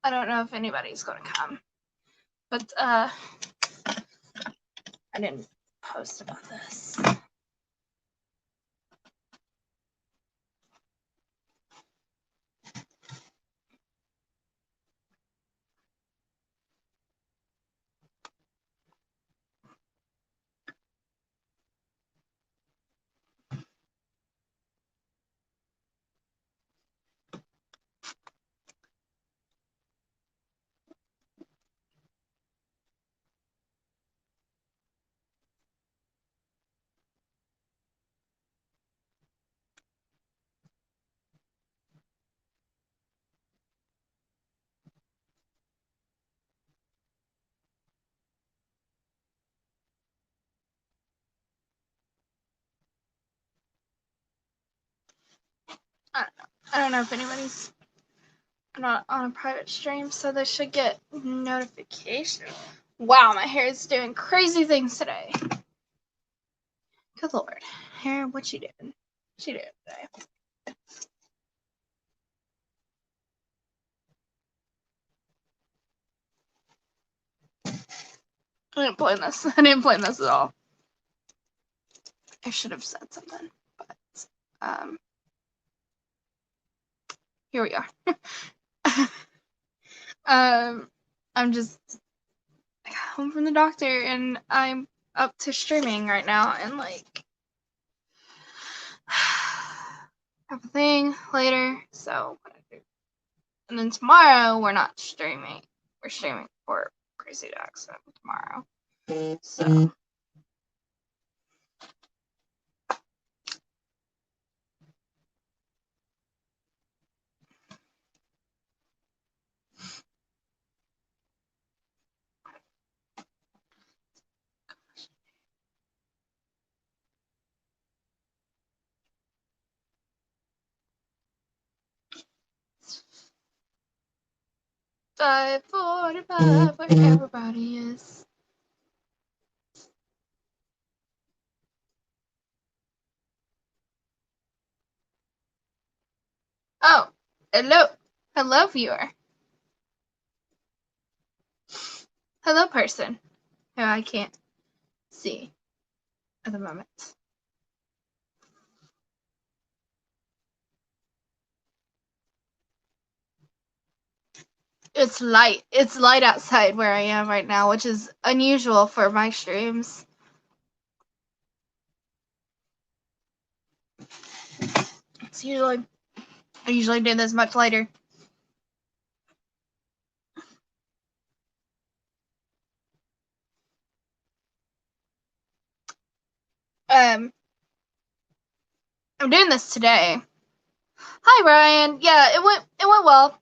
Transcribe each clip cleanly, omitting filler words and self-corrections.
I don't know if anybody's gonna come, but I didn't post about this. I don't know if anybody's not on a private stream, so they should get notification. Wow, my hair is doing crazy things today. Good lord. Hair, what you doing? What you doing today? I didn't plan this. I didn't plan this at all. I should have said something, but here we are. I'm just home from the doctor, and I'm up to streaming right now, and like have a thing later. So, and then tomorrow we're not streaming. We're streaming for Crazy Jackson tomorrow. So. 5:45, where everybody is. Oh, hello. Hello, viewer. Hello, person who I can't see at the moment. It's light. It's light outside where I am right now, which is unusual for my streams. It's usually, I usually do this much later. I'm doing this today. Hi, Ryan. Yeah, it went well.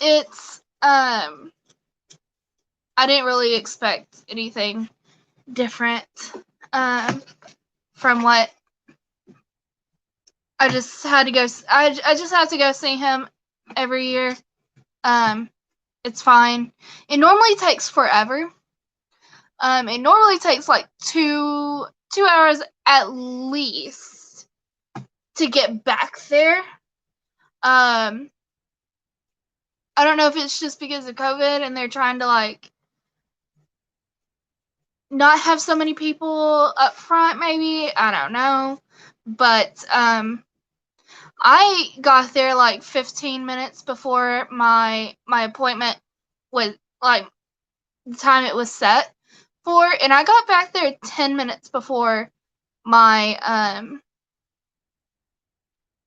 It's I didn't really expect anything different from what I just had to go. I just have to go see him every year. It's fine. It normally takes forever. It normally takes like two hours at least to get back there. I don't know if it's just because of COVID and they're trying to like not have so many people up front, maybe. I don't know. But I got there like 15 minutes before my appointment was like the time it was set for, and I got back there 10 minutes before my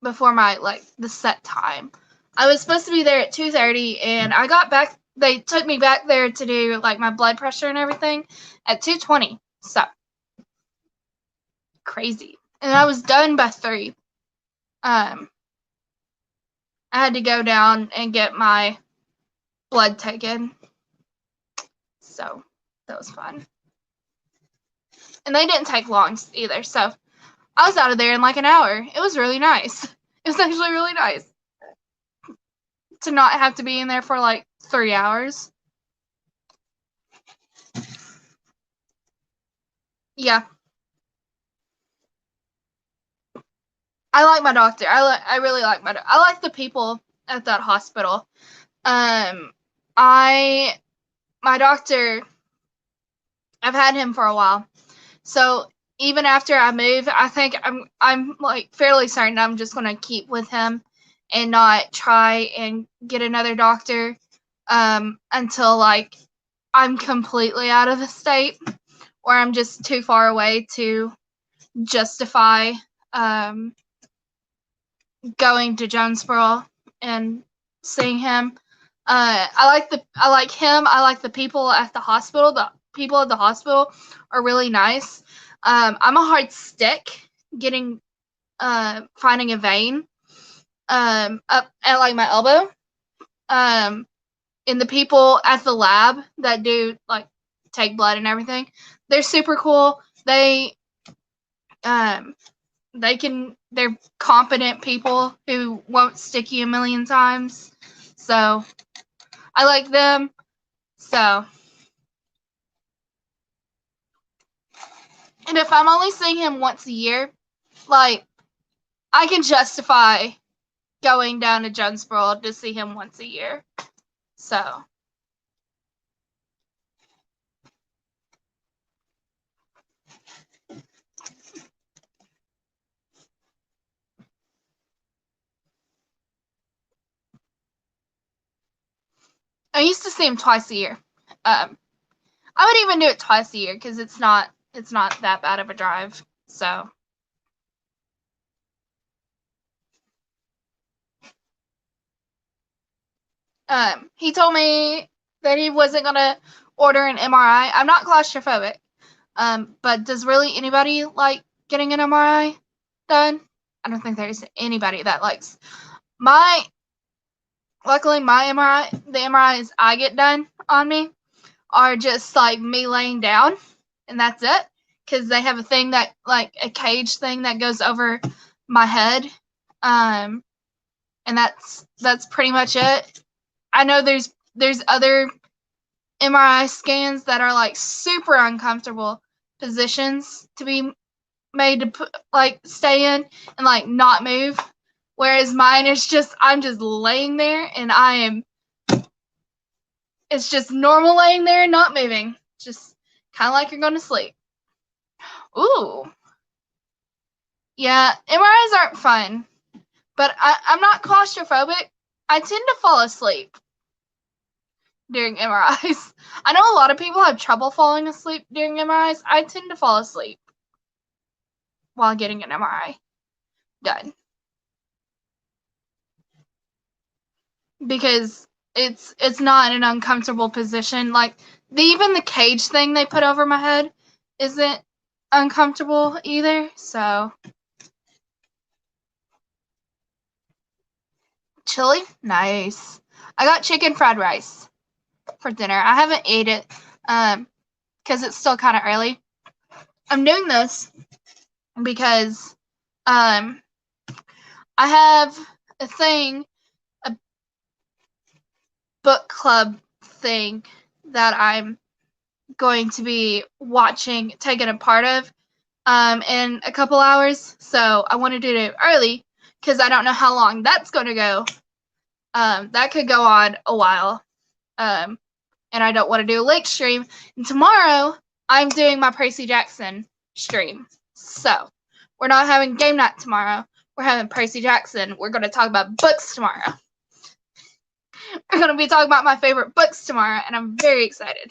like the set time. I was supposed to be there at 2:30, and I got back. They took me back there to do like my blood pressure and everything at 2:20. So crazy, and I was done by 3. I had to go down and get my blood taken. So that was fun. And they didn't take long either. So I was out of there in like an hour. It was really nice. It was actually really nice to not have to be in there for like 3 hours. Yeah. I like my doctor. I really like I like the people at that hospital. My doctor, I've had him for a while. So even after I move, I think I'm like fairly certain I'm just gonna keep with him and not try and get another doctor until like I'm completely out of the state or I'm just too far away to justify going to Jonesboro and seeing him. I like him. I like the people at the hospital. The people at the hospital are really nice. I'm a hard stick getting finding a vein up at like my elbow. And the people at the lab that do like take blood and everything, they're super cool. They're competent people who won't stick you a million times. So I like them. So, and if I'm only seeing him once a year, like I can justify going down to Jonesboro to see him once a year. So, I used to see him twice a year. I would even do it twice a year because it's not that bad of a drive. So, he told me that he wasn't gonna order an MRI. I'm not claustrophobic. But does really anybody like getting an MRI done? I don't think there's anybody that likes my. Luckily, my MRI, the MRIs I get done on me, are just like me laying down, and that's it. Because they have a thing that like a cage thing that goes over my head, and that's pretty much it. I know there's other MRI scans that are like super uncomfortable positions to be made to put, like stay in and like not move, whereas mine is just I'm just laying there and it's just normal laying there and not moving, just kind of like you're going to sleep. Ooh, yeah, MRIs aren't fun, but I'm not claustrophobic. I tend to fall asleep during MRIs. I know a lot of people have trouble falling asleep during MRIs. I tend to fall asleep while getting an MRI done because it's not an uncomfortable position. Like even the cage thing they put over my head isn't uncomfortable either. So chili, nice. I got chicken fried rice for dinner. I haven't ate it because it's still kind of early. I'm doing this because I have a thing, a book club thing that I'm going to be taking a part of in a couple hours. So I want to do it early because I don't know how long that's going to go. That could go on a while. And I don't want to do a late stream. And tomorrow I'm doing my Percy Jackson stream. So we're not having game night tomorrow. We're having Percy Jackson. We're going to talk about books tomorrow. We're going to be talking about my favorite books tomorrow, and I'm very excited.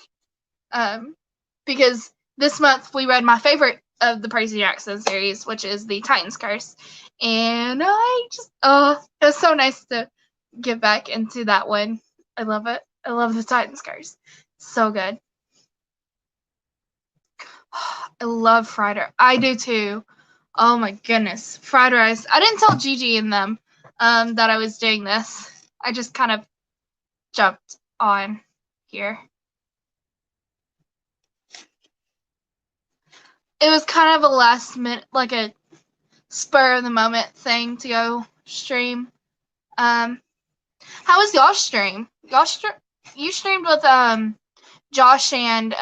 Because this month we read my favorite of the Percy Jackson series, which is the Titan's Curse. And I just, it was so nice to get back into that one. I love it. I love the Titan's Curse. So good. I love fried rice. I do too. Oh my goodness. Fried rice. I didn't tell Gigi and them that I was doing this. I just kind of jumped on here. It was kind of a last minute, like a spur of the moment thing to go stream. How was y'all stream? You streamed with Josh and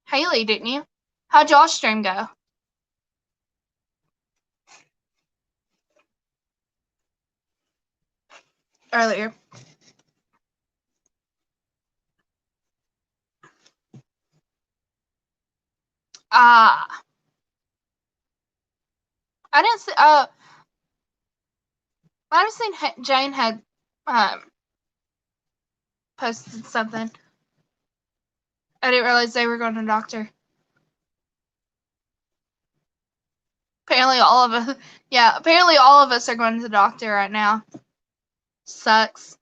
Haley, didn't you? How'd y'all stream go? earlier. I didn't see. I just seen Jane had posted something. I didn't realize they were going to the doctor. Apparently all of us, yeah, apparently all of us are going to the doctor right now. Sucks.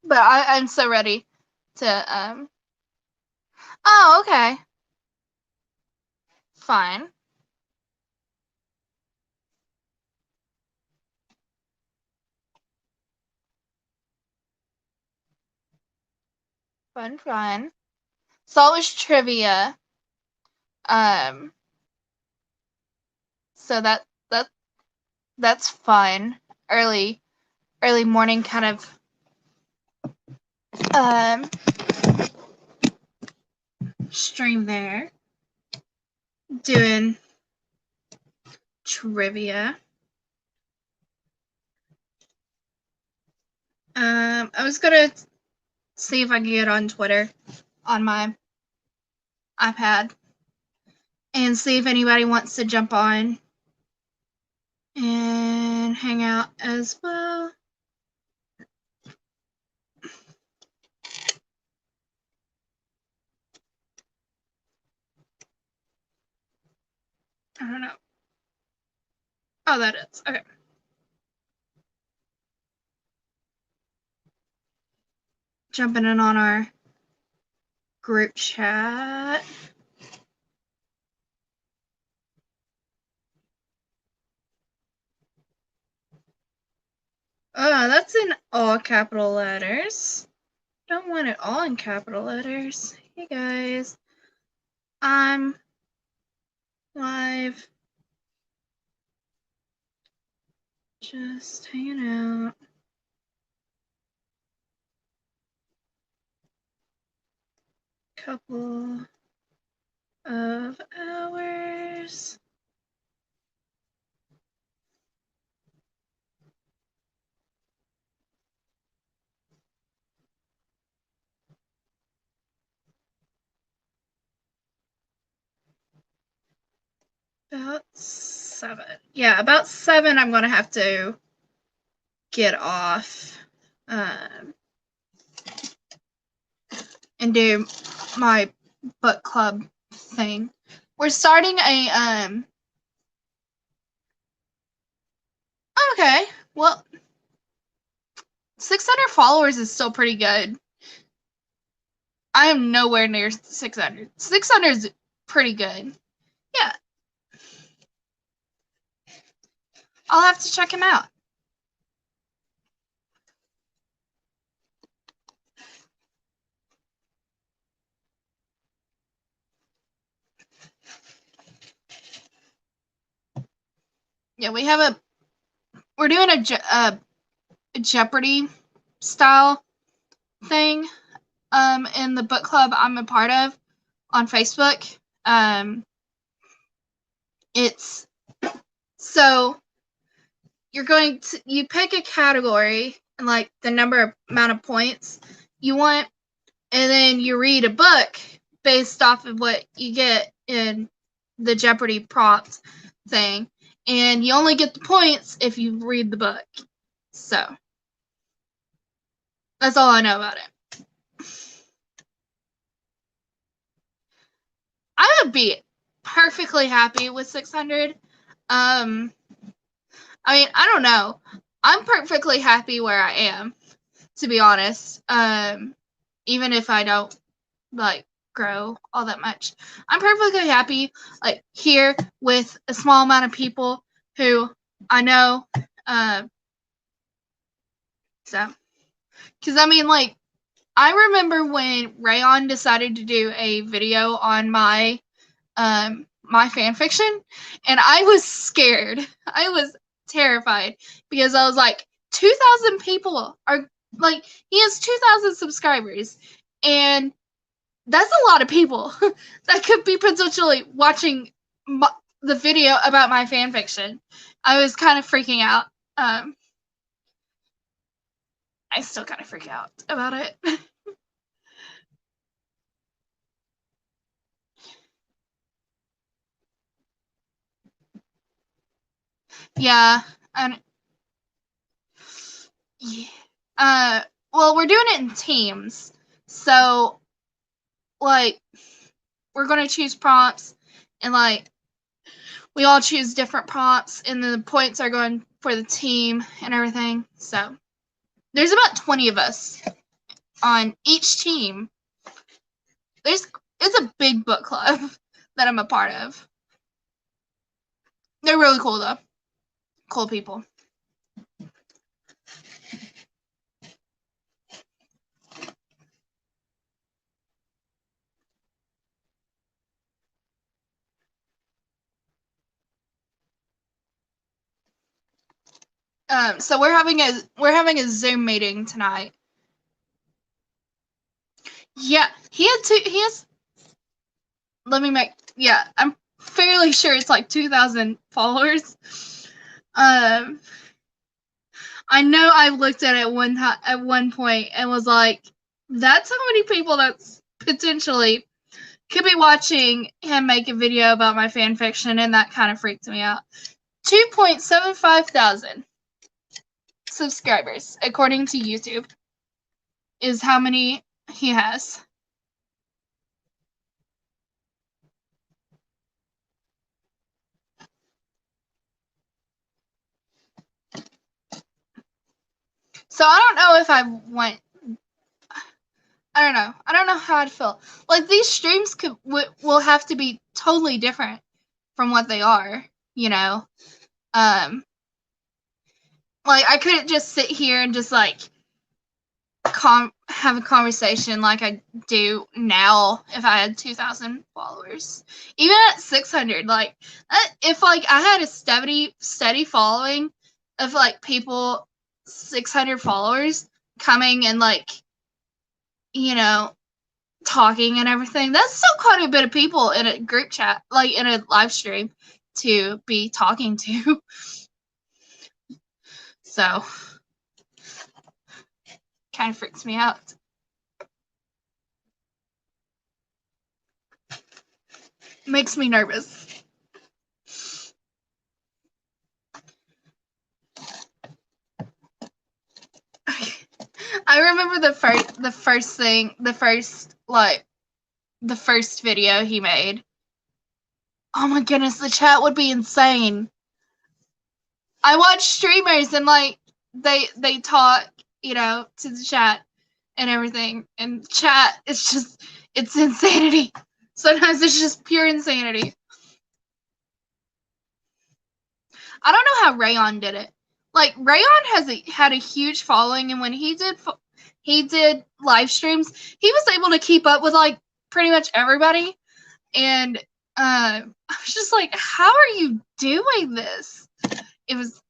But I'm so ready to Oh, okay. Fine. Fun. So it was trivia. So that's fun. Early morning kind of stream there. Doing trivia. I was gonna see if I could get on Twitter on my iPad and see if anybody wants to jump on and hang out as well. I don't know. Oh, that is. Okay. Jumping in on our group chat. Oh, that's in all capital letters. Don't want it all in capital letters. Hey guys, I'm live. Just hanging out. Couple of hours. About 7. Yeah, about 7 I'm gonna have to get off and do my book club thing. We're starting a okay, well 600 followers is still pretty good. I am nowhere near 600. 600 is pretty good. Yeah. I'll have to check him out. Yeah, we're doing a Jeopardy style thing in the book club I'm a part of on Facebook. It's so you pick a category and like the amount of points you want, and then you read a book based off of what you get in the Jeopardy prompt thing, and you only get the points if you read the book. So that's all I know about it. I would be perfectly happy with 600. I mean, I don't know. I'm perfectly happy where I am, to be honest. Even if I don't like grow all that much. I'm perfectly happy, like, here with a small amount of people who I know. So, because I mean, like, I remember when Rayon decided to do a video on my my fan fiction, and I was scared. I was terrified because I was like, 2,000 people are, like, he has 2,000 subscribers, and that's a lot of people that could be potentially watching the video about my fan fiction. I was kind of freaking out. I still kind of freak out about it. Yeah, and yeah. Well, we're doing it in teams, so, like, we're gonna choose prompts, and, like, we all choose different prompts, and then the points are going for the team and everything. So there's about 20 of us on each team. It's a big book club that I'm a part of. They're really cool though. Cool people. So we're having a Zoom meeting tonight. Yeah, he has. I'm fairly sure it's like 2,000 followers. I know I looked at it at one point and was like, that's how many people that's potentially could be watching him make a video about my fan fiction, and that kind of freaked me out. 2.75 thousand subscribers, according to YouTube, is how many he has. So I don't know if I want. I don't know. I don't know how I'd feel. Like, these streams will have to be totally different from what they are, you know. Like, I couldn't just sit here and just, like, have a conversation like I do now if I had 2,000 followers. Even at 600, like, if, like, I had a steady following of, like, people, 600 followers coming and, like, you know, talking and everything, that's still quite a bit of people in a group chat, like, in a live stream to be talking to. So, kind of freaks me out. Makes me nervous. I remember the first video he made. Oh my goodness, the chat would be insane. I watch streamers and, like, they talk, you know, to the chat and everything, and chat it's insanity. Sometimes it's just pure insanity. I don't know how Rayon did it. Like, Rayon had a huge following, and when he did live streams, he was able to keep up with, like, pretty much everybody. And I was just like, how are you doing this? It was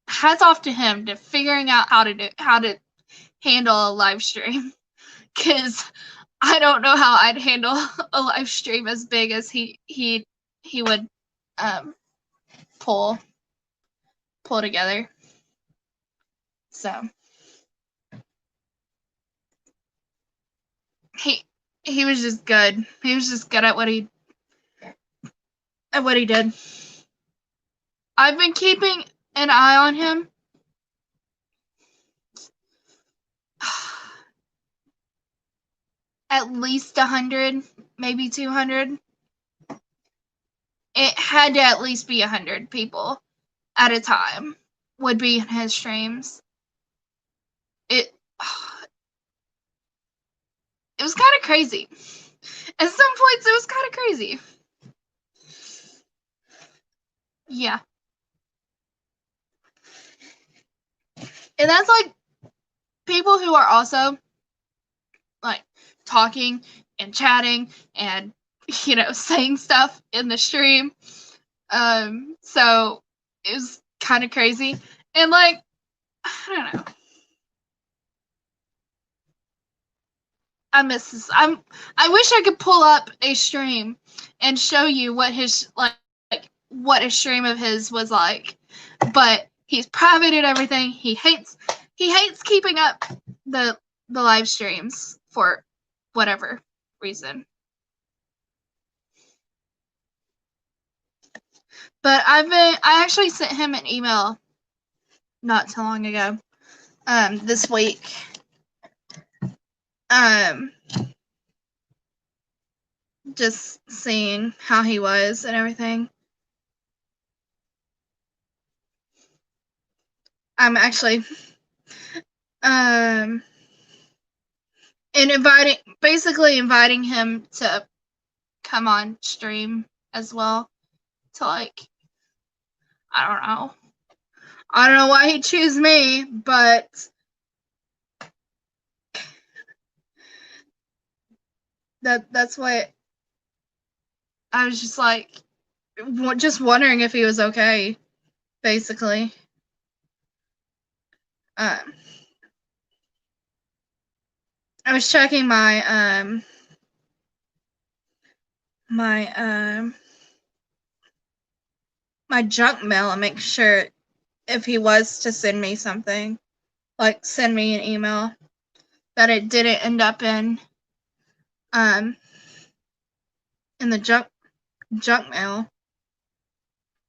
hats off to him to figuring out how to handle a live stream, because I don't know how I'd handle a live stream as big as he would pull together. So he was just good. He was just good at what he did. I've been keeping an eye on him. At least 100, maybe 200. It had to at least be 100 people at a time would be in his streams. It was kind of crazy. At some points, it was kind of crazy. Yeah. And that's like people who are also like talking and chatting and, you know, saying stuff in the stream. So it was kind of crazy. And like, I don't know. I miss this. I wish I could pull up a stream and show you what his like what a stream of his was like. But he's private and everything. He hates keeping up the live streams for whatever reason. But I actually sent him an email not too long ago. This week. Just seeing how he was and everything. I'm actually and basically inviting him to come on stream as well to like, I don't know why he chose me, but that's what I was just like, just wondering if he was okay, basically. I was checking my my junk mail and make sure if he was to send me something, like send me an email, that it didn't end up in the junk mail.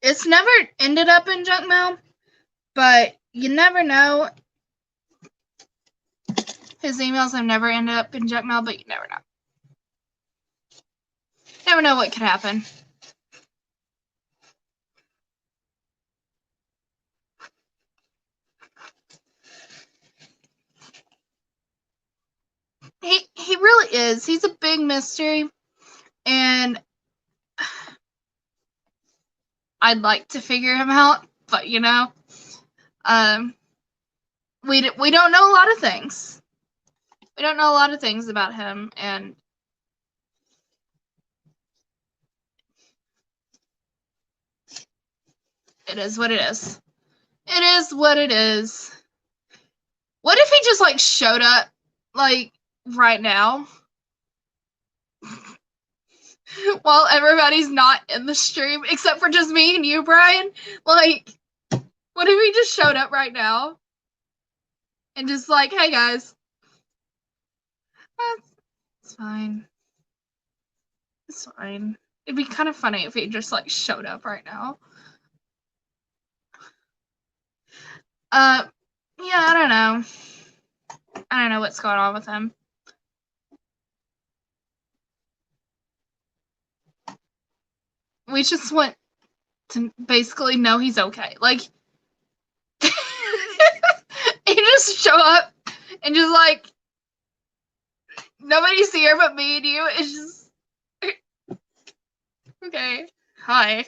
It's never ended up in junk mail, but you never know. His emails have never ended up in junk mail, but you never know. Never know what could happen. He really is. He's a big mystery, and I'd like to figure him out, but you know, we don't know a lot of things. We don't know a lot of things about him, and it is what it is. It is what it is. What if he just like showed up like right now while everybody's not in the stream except for just me and you, Brian? Like, what if he just showed up right now and just like, hey guys, it's fine. It's fine. It'd be kind of funny if he just like showed up right now. Yeah, I don't know. I don't know what's going on with him. We just want to basically know he's okay. Like, he just show up and just like, nobody's here but me and you. It's just, okay, hi.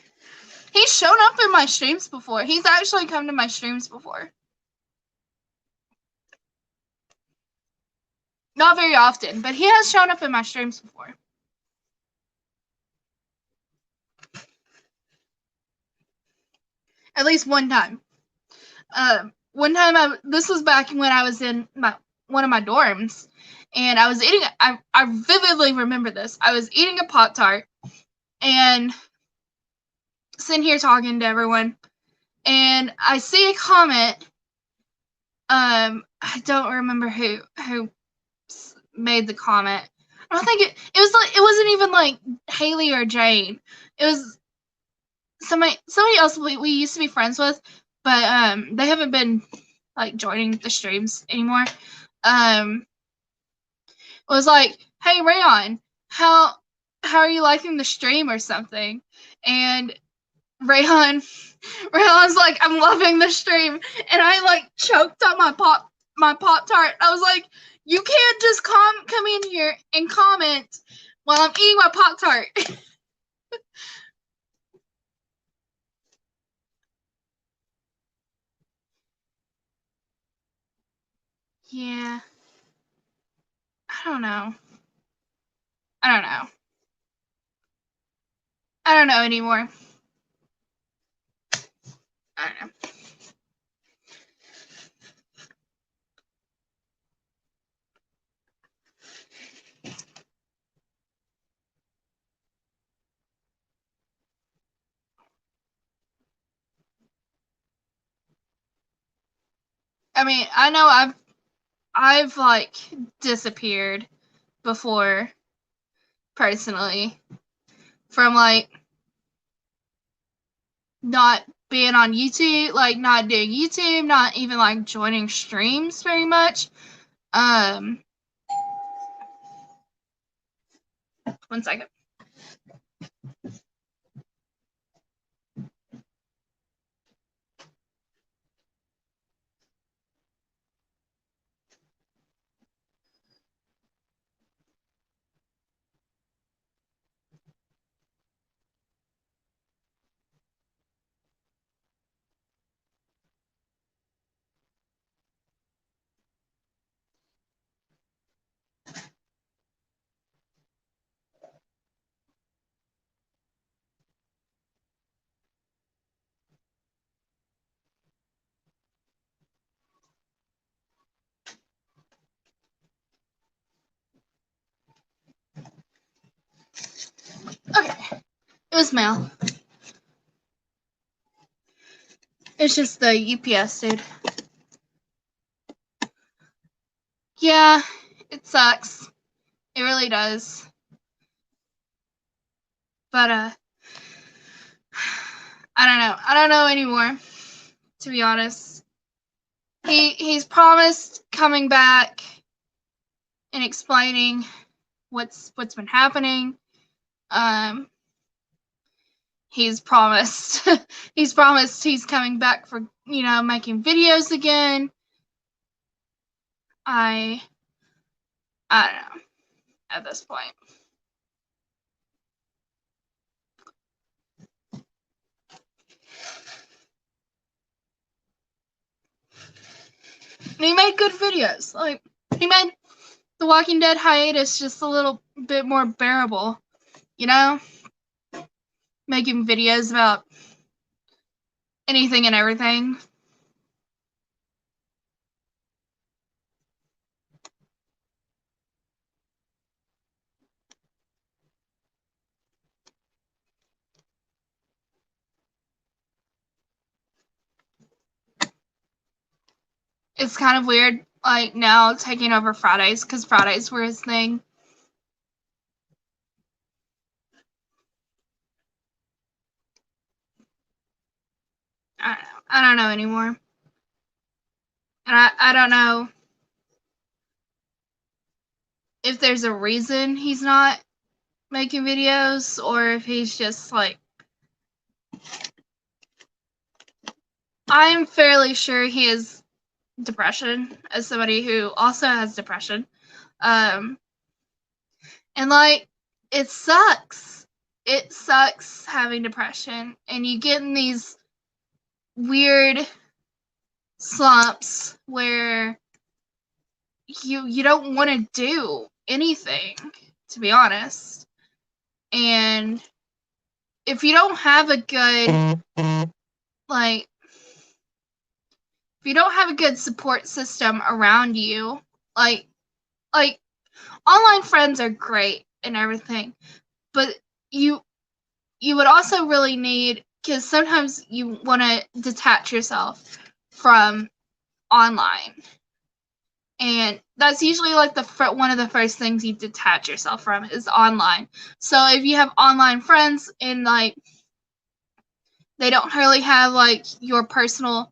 He's shown up in my streams before. He's actually come to my streams before. Not very often, but he has shown up in my streams before. At least one time. One time, this was back when I was in one of my dorms, and I was eating. I vividly remember this. I was eating a Pop-Tart, and sitting here talking to everyone, and I see a comment. I don't remember who made the comment. I don't think it was like, it wasn't even like Haley or Jane. It was somebody else we used to be friends with, but they haven't been like joining the streams anymore. It was like, hey Rayon, how are you liking the stream or something? And Rayon's like, I'm loving the stream, and I like choked on my Pop-Tart. I was like, You can't just come in here and comment while I'm eating my Pop-Tart. Yeah. I don't know. I don't know. I don't know anymore. I don't know. I mean, I know I've like disappeared before personally from like not being on YouTube, like not doing YouTube, not even like joining streams very much. One second. Okay. It was mail. It's just the UPS dude. Yeah, it sucks. It really does. But I don't know. I don't know anymore, to be honest. He's promised coming back and explaining what's been happening. He's promised he's promised he's coming back for, you know, making videos again. I don't know at this point. And he made good videos. Like, he made The Walking Dead hiatus just a little bit more bearable, you know? Making videos about anything and everything. It's kind of weird, like, now taking over Fridays, because Fridays were his thing. I don't know anymore. And I don't know if there's a reason he's not making videos, or if he's just like, I'm fairly sure he has depression, as somebody who also has depression. And like, it sucks. It sucks having depression, and you get in these weird slumps where you don't want to do anything, to be honest. And if you don't have a good, like, if you don't have a good support system around you, like online friends are great and everything, but you would also really need, because sometimes you want to detach yourself from online, and that's usually like one of the first things you detach yourself from is online. So if you have online friends and like they don't really have like your personal,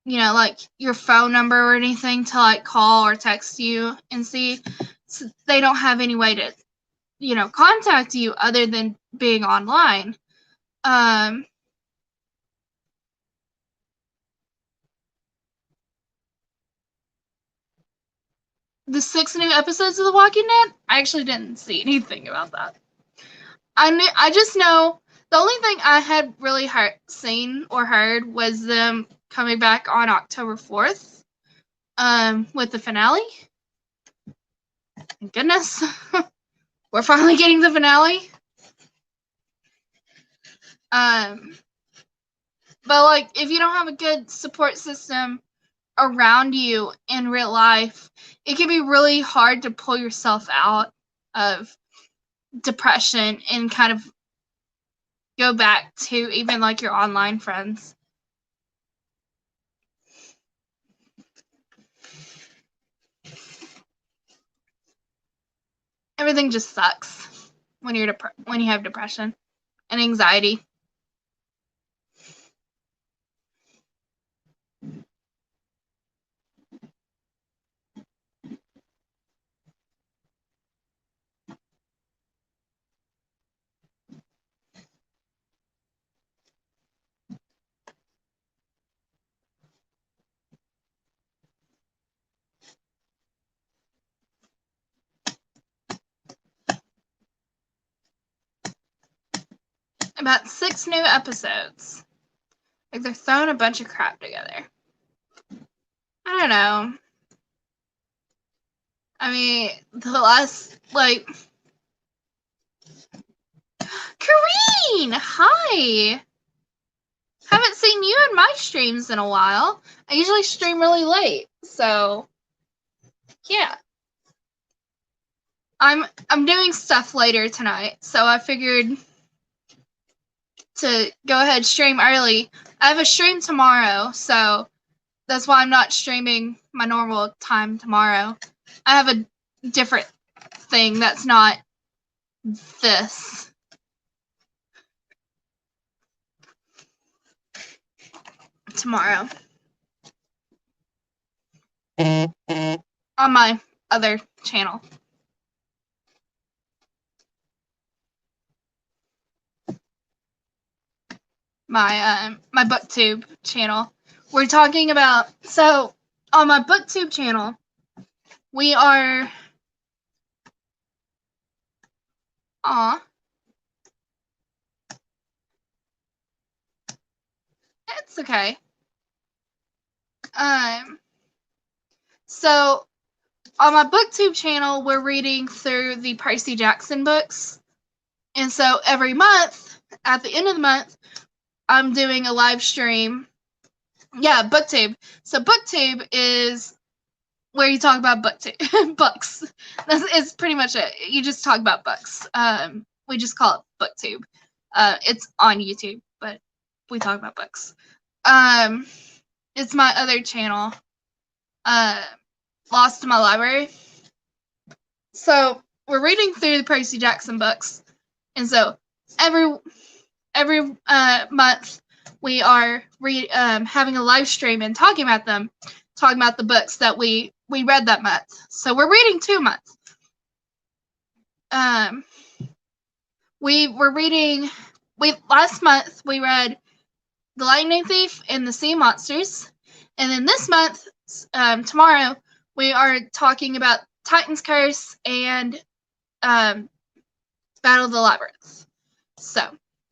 you know, like your phone number or anything to like call or text you and see, so they don't have any way to, you know, contact you other than being online. the 6 new episodes of The Walking Dead, I actually didn't see anything about that. I just know the only thing I had really seen or heard was them coming back on October 4th, with the finale. Thank goodness. We're finally getting the finale. But like, if you don't have a good support system around you in real life, it can be really hard to pull yourself out of depression and kind of go back to even like your online friends. Everything just sucks when you have depression and anxiety. About 6 new episodes. Like, they're throwing a bunch of crap together. I don't know. I mean, the last, like... Kareen! Hi! Haven't seen you in my streams in a while. I usually stream really late, so... Yeah. I'm doing stuff later tonight, so I figured to go ahead and stream early. I have a stream tomorrow, so that's why I'm not streaming my normal time tomorrow. I have a different thing that's not this. Tomorrow. On my other channel. My BookTube channel. We're talking about, so on my BookTube channel, we are it's okay. So on my BookTube channel, we're reading through the Percy Jackson books. And so every month, at the end of the month, I'm doing a live stream. Yeah, BookTube. So BookTube is where you talk about books. It's pretty much it. You just talk about books. We just call it BookTube. It's on YouTube, but we talk about books. It's my other channel, Lost in My Library. So we're reading through the Percy Jackson books, and so every month we are having a live stream and talking about them, talking about the books that we read that month. So we're reading 2 months. Last month we read The Lightning Thief and the Sea Monsters, and then this month, tomorrow, we are talking about Titan's Curse and Battle of the Labyrinth. So,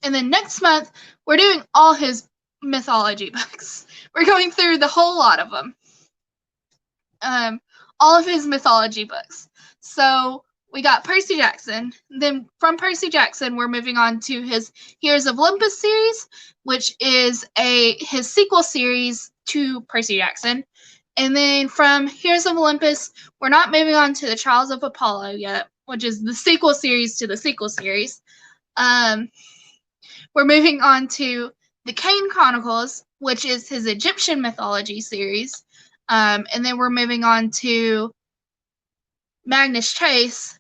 and then next month we're doing all his mythology books. We're going through the whole lot of them. All of his mythology books. So we got Percy Jackson. Then from Percy Jackson, we're moving on to his Heroes of Olympus series, which is his sequel series to Percy Jackson. And then from Heroes of Olympus, we're not moving on to the Trials of Apollo yet, which is the sequel series to the sequel series. We're moving on to the Kane Chronicles, which is his Egyptian mythology series. And then we're moving on to Magnus Chase,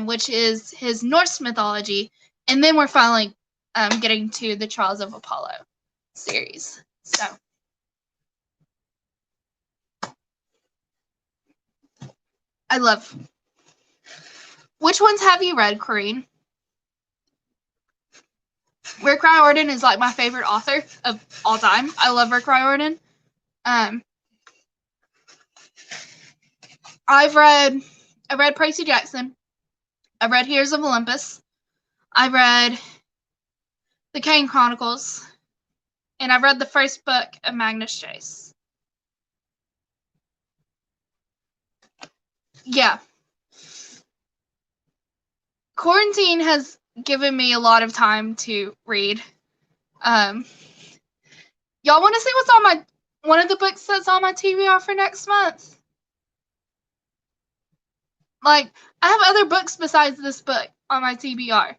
which is his Norse mythology. And then we're finally getting to the Trials of Apollo series. So, I love. Which ones have you read, Kareen? Rick Riordan is like my favorite author of all time. I love Rick Riordan. I I read Percy Jackson. I read Heroes of Olympus. I read The Kane Chronicles. And I read the first book of Magnus Chase. Yeah. Quarantine has given me a lot of time to read. Y'all want to see what's on one of the books that's on my TBR for next month? Like, I have other books besides this book on my TBR.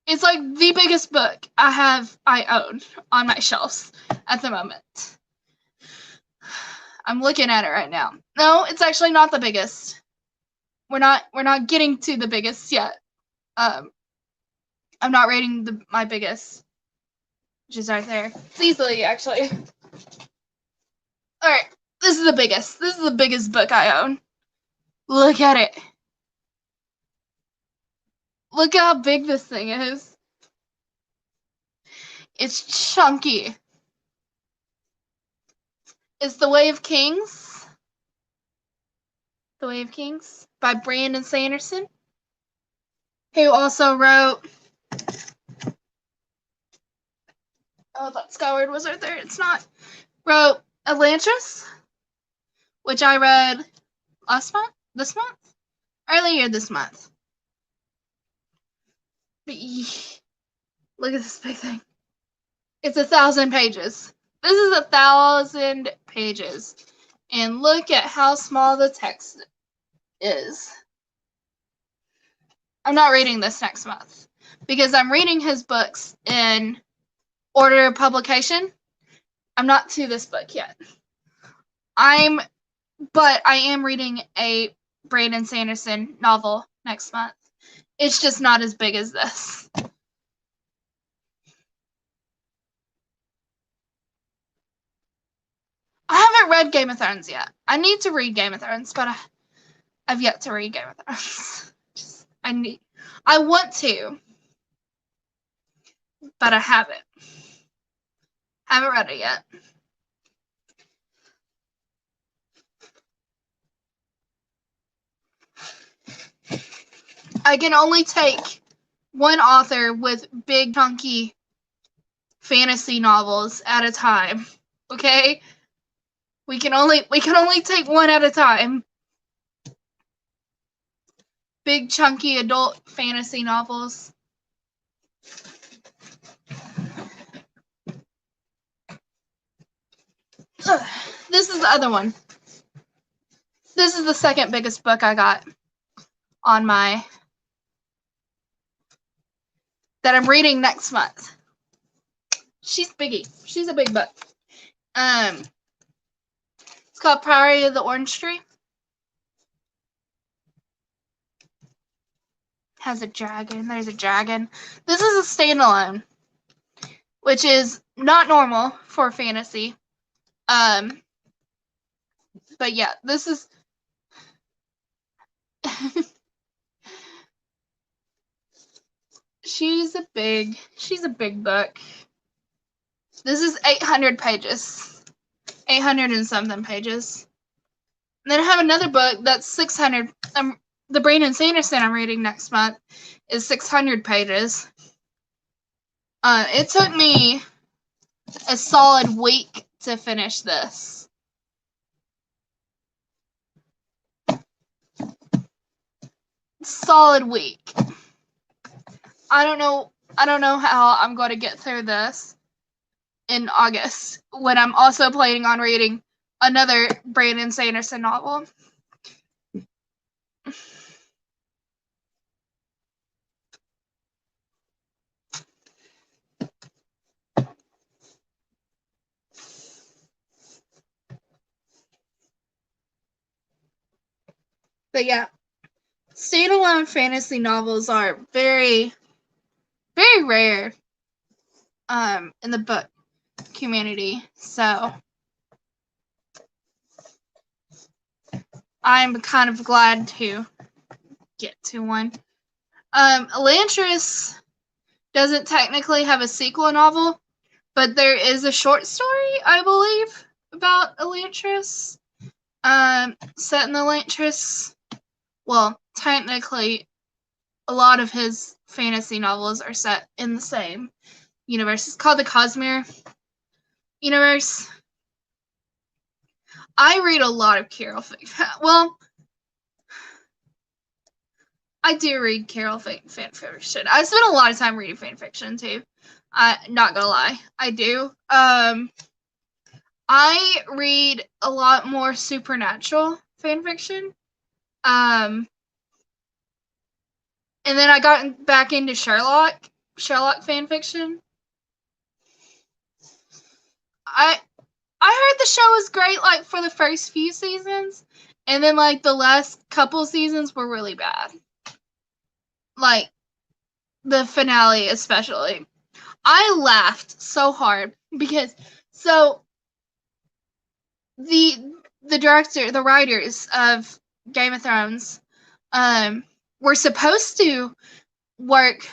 It's like the biggest book I own on my shelves at the moment. I'm looking at it right now. No, it's actually not the biggest. We're not getting to the biggest yet. I'm not rating my biggest, which is right there. It's easily, actually. Alright, this is the biggest. This is the biggest book I own. Look at it. Look how big this thing is. It's chunky. It's The Way of Kings. The Way of Kings by Brandon Sanderson, who also wrote... Oh, that Skyward was right there. It's not. Wrote Atlantis, which I read this month? Earlier this month. But look at this big thing. It's 1,000 pages. This is 1,000 pages. And look at how small the text is. I'm not reading this next month because I'm reading his books in order of publication. I'm not to this book yet. But I am reading a Brandon Sanderson novel next month. It's just not as big as this. I haven't read Game of Thrones yet. I need to read Game of Thrones, but I've yet to read Game of Thrones. I want to, but I haven't. Haven't read it yet. I can only take one author with big, chunky fantasy novels at a time. Okay? We can only take one at a time. Big, chunky adult fantasy novels. This is the other one. This is the second biggest book I got on that I'm reading next month. She's biggie. She's a big book. It's called Priory of the Orange Tree. Has a dragon. There's a dragon. This is a standalone, which is not normal for fantasy. But yeah, this is she's a big book. This is 800 pages. 800 and something pages. And then I have another book that's 600. The Brandon Sanderson I'm reading next month is 600 pages. It took me a solid week to finish this. Solid week. I don't know how I'm going to get through this in August when I'm also planning on reading another Brandon Sanderson novel. But yeah, standalone fantasy novels are very, very rare in the book community. So I'm kind of glad to get to one. Elantris doesn't technically have a sequel novel, but there is a short story, I believe, about Elantris. Set in the Elantris. Well, technically, a lot of his fantasy novels are set in the same universe. It's called the Cosmere universe. I read a lot of Carol fiction. Well, I do read Carol fan fiction. I spend a lot of time reading fan fiction too. Not gonna lie, I do. I read a lot more supernatural fan fiction. And then I got back into Sherlock fan fiction. I heard the show was great, like, for the first few seasons, and then, like, the last couple seasons were really bad. Like, the finale especially. I laughed so hard because, so, the writers of Game of Thrones, were supposed to work.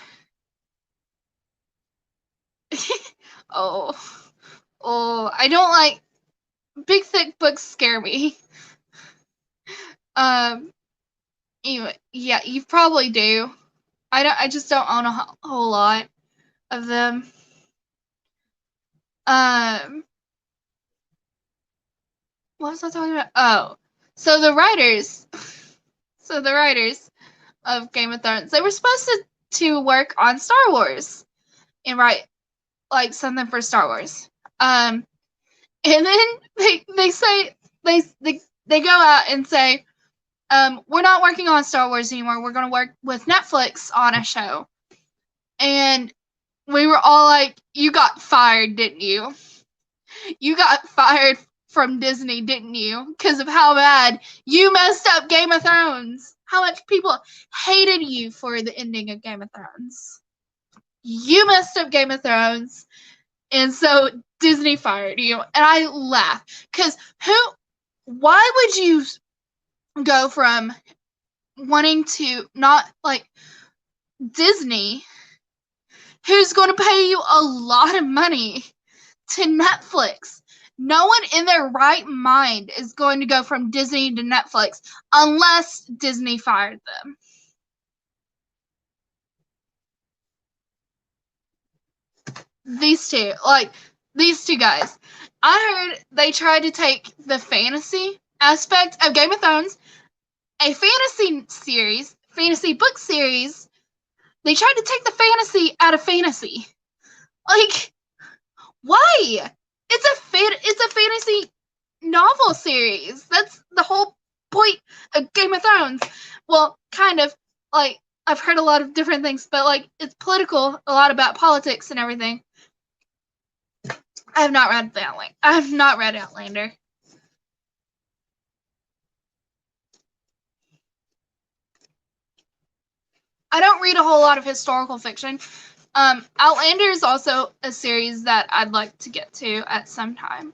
I don't like big thick books. Scare me. Anyway, yeah, you probably do. I just don't own a whole lot of them. What was I talking about? Oh, so the writers of Game of Thrones, they were supposed to work on Star Wars and write like something for Star Wars. And then they say they go out and say, we're not working on Star Wars anymore. We're going to work with Netflix on a show. And we were all like, you got fired, didn't you? You got fired from Disney, didn't you? Because of how bad you messed up Game of Thrones. How much people hated you for the ending of Game of Thrones. You messed up Game of Thrones. And so Disney fired you. And I laugh. Because why would you go from wanting to not like Disney, who's going to pay you a lot of money, to Netflix? No one in their right mind is going to go from Disney to Netflix unless Disney fired them. These two guys. I heard they tried to take the fantasy aspect of Game of Thrones, a fantasy book series. They tried to take the fantasy out of fantasy. Like, why? It's a fantasy novel series. That's the whole point of Game of Thrones. Well, kind of. Like, I've heard a lot of different things, but like, it's political, a lot about politics and everything. I have not read Outlander. I don't read a whole lot of historical fiction. Outlander is also a series that I'd like to get to at some time.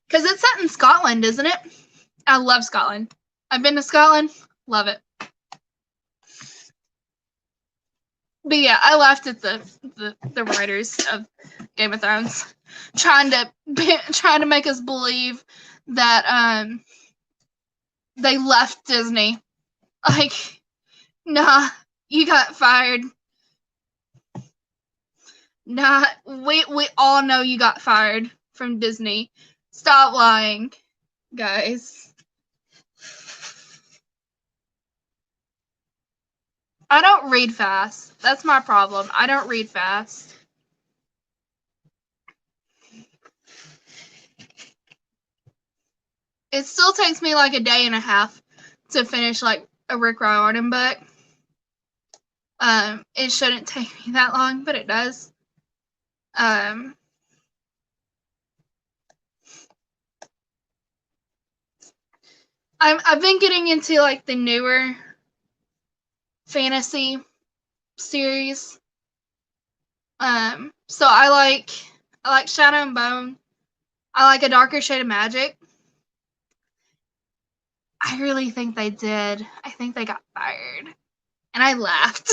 Because it's set in Scotland, isn't it? I love Scotland. I've been to Scotland. Love it. But yeah, I laughed at the writers of Game of Thrones trying to make us believe that they left Disney. Like, nah, you got fired. Nah, we all know you got fired from Disney. Stop lying, guys. I don't read fast. That's my problem. I don't read fast. It still takes me like a day and a half to finish like a Rick Riordan book. It shouldn't take me that long, but it does. I've been getting into like the newer fantasy series. So I like Shadow and Bone. I like A Darker Shade of Magic. I really think they did. I think they got fired. And I laughed.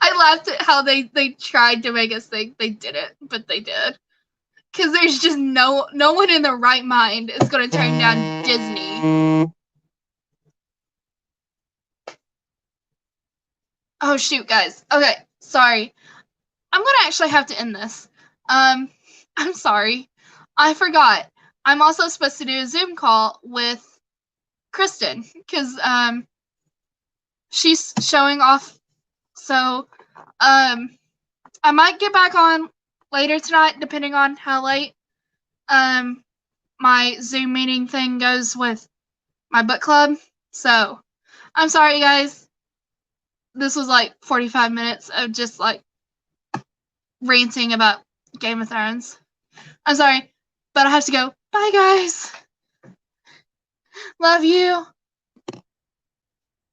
I laughed at how they tried to make us think they didn't, but they did. Because there's just no one in their right mind is going to turn down Disney. Oh, shoot, guys. Okay, sorry. I'm going to actually have to end this. I'm sorry. I forgot. I'm also supposed to do a Zoom call with Kristen because she's showing off. So I might get back on later tonight, depending on how late my Zoom meeting thing goes with my book club. So I'm sorry, guys. This was like 45 minutes of just like ranting about Game of Thrones. I'm sorry, but I have to go. Bye, guys. Love you.